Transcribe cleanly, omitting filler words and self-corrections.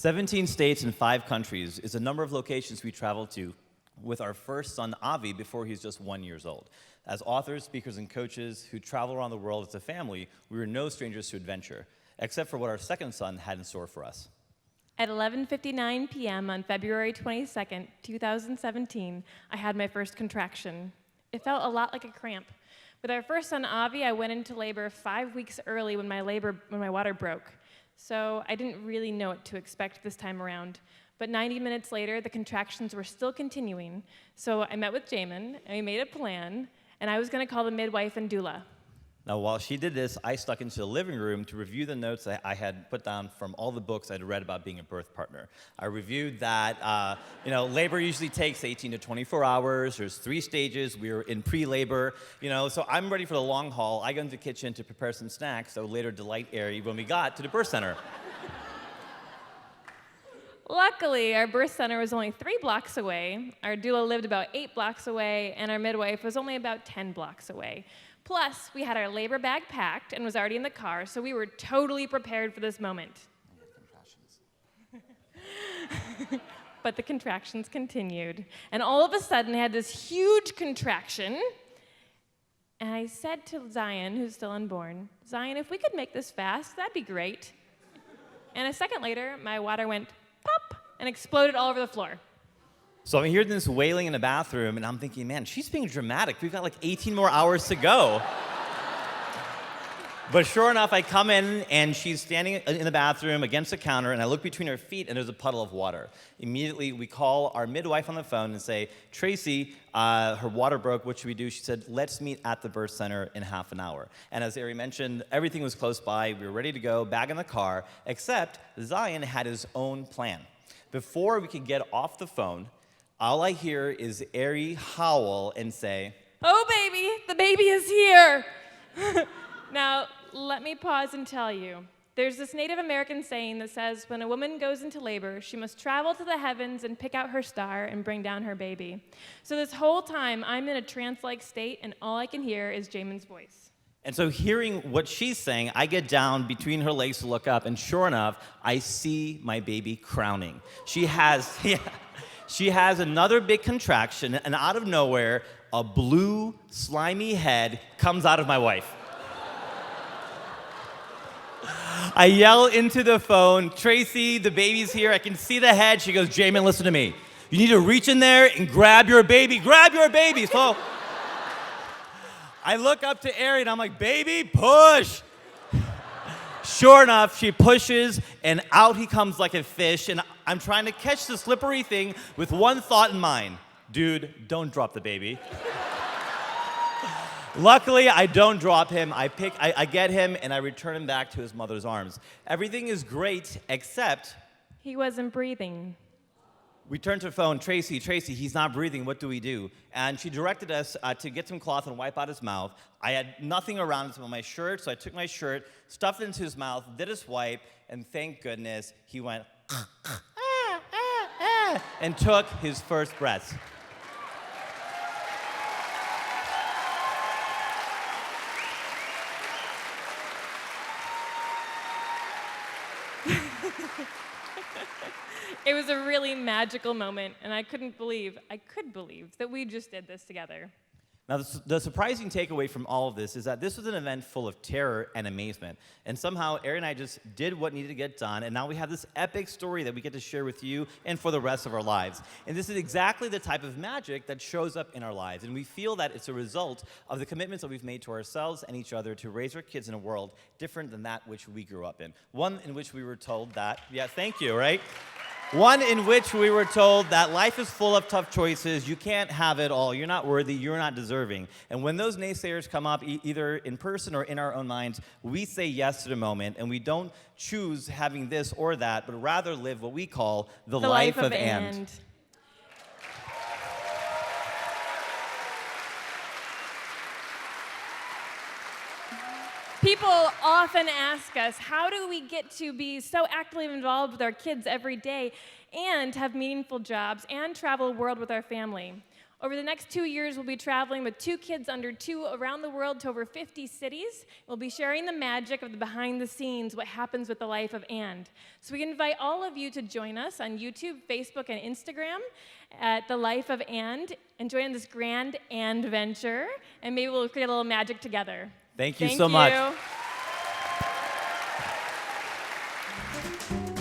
17 states and 5 countries is a number of locations we traveled to with our first son, Avi, before he's just 1 year old. As authors, speakers, and coaches who travel around the world as a family, we were no strangers to adventure, except for what our second son had in store for us. At 11:59 p.m. on February 22nd, 2017, I had my first contraction. It felt a lot like a cramp. With our first son, Avi, I went into labor 5 weeks early when my water broke. So I didn't really know what to expect this time around. But 90 minutes later, the contractions were still continuing. So I met with Jaymin, and we made a plan, and I was going to call the midwife and doula. Now, while she did this, I stuck into the living room to review the notes that I had put down from all the books I'd read about being a birth partner. I reviewed that, labor usually takes 18 to 24 hours. There's 3 stages. We were in pre-labor, so I'm ready for the long haul. I go into the kitchen to prepare some snacks that would later delight Eri when we got to the birth center. Luckily, our birth center was only 3 blocks away, our doula lived about 8 blocks away, and our midwife was only about 10 blocks away. Plus, we had our labor bag packed and was already in the car, so we were totally prepared for this moment. But the contractions continued, and all of a sudden, I had this huge contraction, and I said to Zion, who's still unborn, Zion, if we could make this fast, that'd be great. And a second later, my water went pop and exploded all over the floor. So I'm hearing this wailing in the bathroom, and I'm thinking, man, she's being dramatic. We've got like 18 more hours to go. But sure enough, I come in, and she's standing in the bathroom against the counter, and I look between her feet, and there's a puddle of water. Immediately, we call our midwife on the phone and say, Tracy, her water broke. What should we do? She said, let's meet at the birth center in half an hour. And as Eri mentioned, everything was close by. We were ready to go, bag in the car, except Zion had his own plan. Before we could get off the phone, all I hear is Eri howl and say, "Oh, baby, the baby is here." Now, let me pause and tell you. There's this Native American saying that says, when a woman goes into labor, she must travel to the heavens and pick out her star and bring down her baby. So this whole time, I'm in a trance-like state, and all I can hear is Jaymin's voice. And so hearing what she's saying, I get down between her legs to look up, and sure enough, I see my baby crowning. She has another big contraction, and out of nowhere, a blue, slimy head comes out of my wife. I yell into the phone, Tracy, the baby's here. I can see the head. She goes, Jaymin, listen to me. You need to reach in there and grab your baby. Grab your baby. So I look up to Eri, and I'm like, baby, push. Sure enough, she pushes, and out he comes like a fish, and I'm trying to catch the slippery thing with one thought in mind. Dude, don't drop the baby. Luckily, I don't drop him. I get him, and I return him back to his mother's arms. Everything is great, except he wasn't breathing. We turned to the phone, Tracy, he's not breathing, what do we do? And she directed us to get some cloth and wipe out his mouth. I had nothing around him on my shirt, so I took my shirt, stuffed it into his mouth, did a swipe, and thank goodness he went, and took his first breath. It was a really magical moment, and I could believe that we just did this together. Now, the surprising takeaway from all of this is that this was an event full of terror and amazement. And somehow, Eri and I just did what needed to get done, and now we have this epic story that we get to share with you and for the rest of our lives. And this is exactly the type of magic that shows up in our lives. And we feel that it's a result of the commitments that we've made to ourselves and each other to raise our kids in a world different than that which we grew up in. One in which we were told that, yeah, thank you, right? One in which we were told that life is full of tough choices, you can't have it all, you're not worthy, you're not deserving. And when those naysayers come up, either in person or in our own minds, we say yes to the moment, and we don't choose having this or that, but rather live what we call the life of and. People often ask us, how do we get to be so actively involved with our kids every day and have meaningful jobs and travel the world with our family? Over the next 2 years, we'll be traveling with 2 kids under 2 around the world to over 50 cities. We'll be sharing the magic of the behind the scenes, what happens with the life of And. So we invite all of you to join us on YouTube, Facebook, and Instagram at The Life of And join this grand And venture, and maybe we'll create a little magic together. Thank you so much. Thank you.